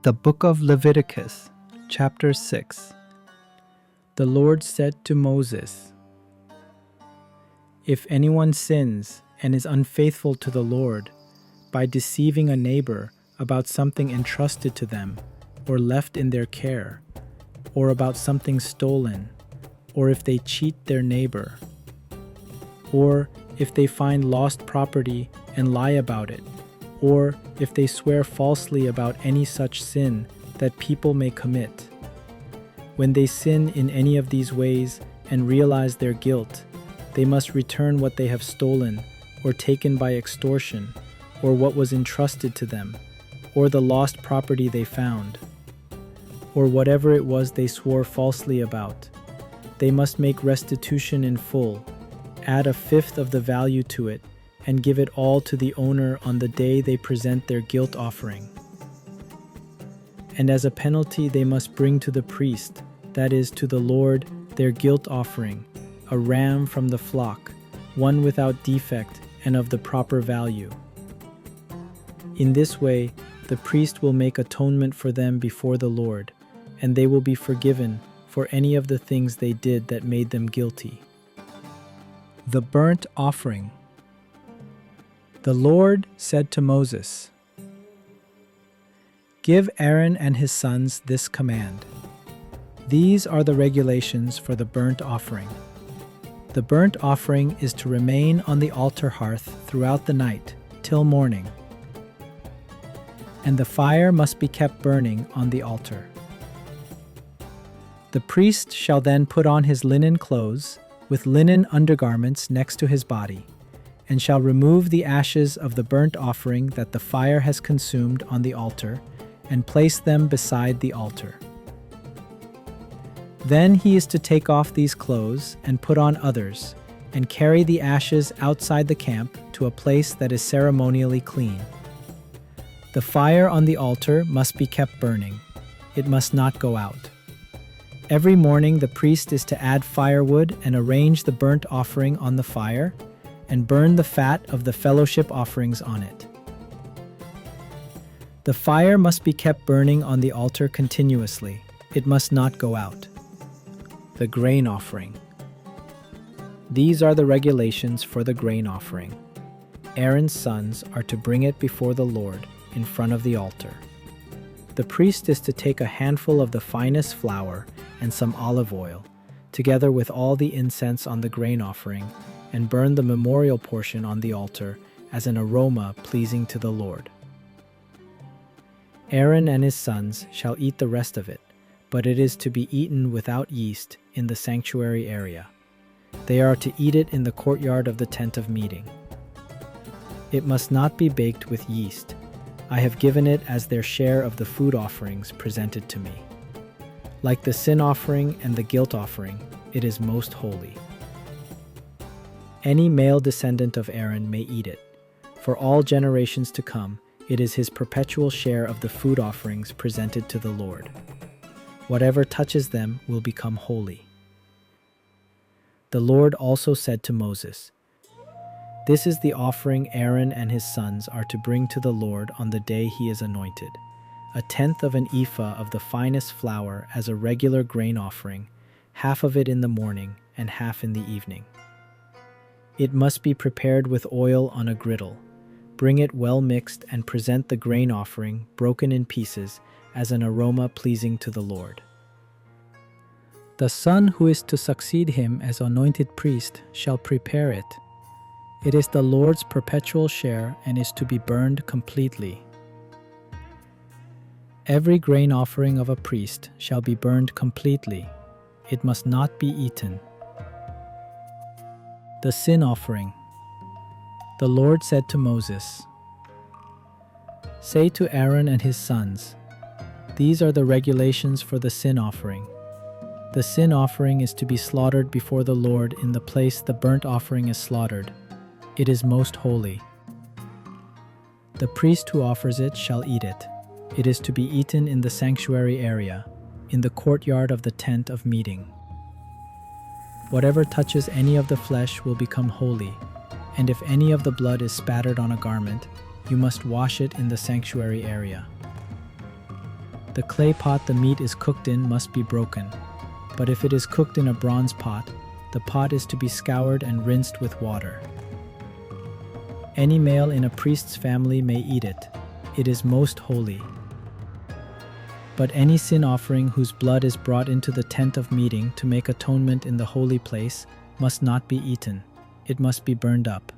The Book of Leviticus, Chapter 6. The Lord said to Moses, "If anyone sins and is unfaithful to the Lord by deceiving a neighbor about something entrusted to them or left in their care, or about something stolen, or if they cheat their neighbor, or if they find lost property and lie about it, or if they swear falsely about any such sin that people may commit. When they sin in any of these ways and realize their guilt, they must return what they have stolen or taken by extortion, or what was entrusted to them, or the lost property they found, or whatever it was they swore falsely about. They must make restitution in full, add a fifth of the value to it, and give it all to the owner on the day they present their guilt offering. And as a penalty they must bring to the priest, that is, to the Lord, their guilt offering, a ram from the flock, one without defect and of the proper value. In this way, the priest will make atonement for them before the Lord, and they will be forgiven for any of the things they did that made them guilty." The burnt offering. The Lord said to Moses, "Give Aaron and his sons this command. These are the regulations for the burnt offering. The burnt offering is to remain on the altar hearth throughout the night till morning, and the fire must be kept burning on the altar. The priest shall then put on his linen clothes with linen undergarments next to his body, and shall remove the ashes of the burnt offering that the fire has consumed on the altar, and place them beside the altar. Then he is to take off these clothes and put on others, and carry the ashes outside the camp to a place that is ceremonially clean. The fire on the altar must be kept burning. It must not go out. Every morning the priest is to add firewood and arrange the burnt offering on the fire, and burn the fat of the fellowship offerings on it. The fire must be kept burning on the altar continuously. It must not go out." The grain offering. These are the regulations for the grain offering. Aaron's sons are to bring it before the Lord in front of the altar. The priest is to take a handful of the finest flour and some olive oil, together with all the incense on the grain offering, and burn the memorial portion on the altar as an aroma pleasing to the Lord. Aaron and his sons shall eat the rest of it, but it is to be eaten without yeast in the sanctuary area. They are to eat it in the courtyard of the tent of meeting. It must not be baked with yeast. I have given it as their share of the food offerings presented to me. Like the sin offering and the guilt offering, it is most holy. Any male descendant of Aaron may eat it. For all generations to come, it is his perpetual share of the food offerings presented to the Lord. Whatever touches them will become holy. The Lord also said to Moses, "This is the offering Aaron and his sons are to bring to the Lord on the day he is anointed: 1/10 of an ephah of the finest flour as a regular grain offering, half of it in the morning and half in the evening. It must be prepared with oil on a griddle. Bring it well mixed and present the grain offering broken in pieces as an aroma pleasing to the Lord. The son who is to succeed him as anointed priest shall prepare it. It is the Lord's perpetual share and is to be burned completely. Every grain offering of a priest shall be burned completely. It must not be eaten." The sin offering. The Lord said to Moses, "Say to Aaron and his sons, these are the regulations for the sin offering. The sin offering is to be slaughtered before the Lord in the place the burnt offering is slaughtered. It is most holy. The priest who offers it shall eat it. It is to be eaten in the sanctuary area, in the courtyard of the tent of meeting. Whatever touches any of the flesh will become holy, and if any of the blood is spattered on a garment, you must wash it in the sanctuary area. The clay pot the meat is cooked in must be broken, but if it is cooked in a bronze pot, the pot is to be scoured and rinsed with water. Any male in a priest's family may eat it. It is most holy. But any sin offering whose blood is brought into the tent of meeting to make atonement in the holy place must not be eaten. It must be burned up.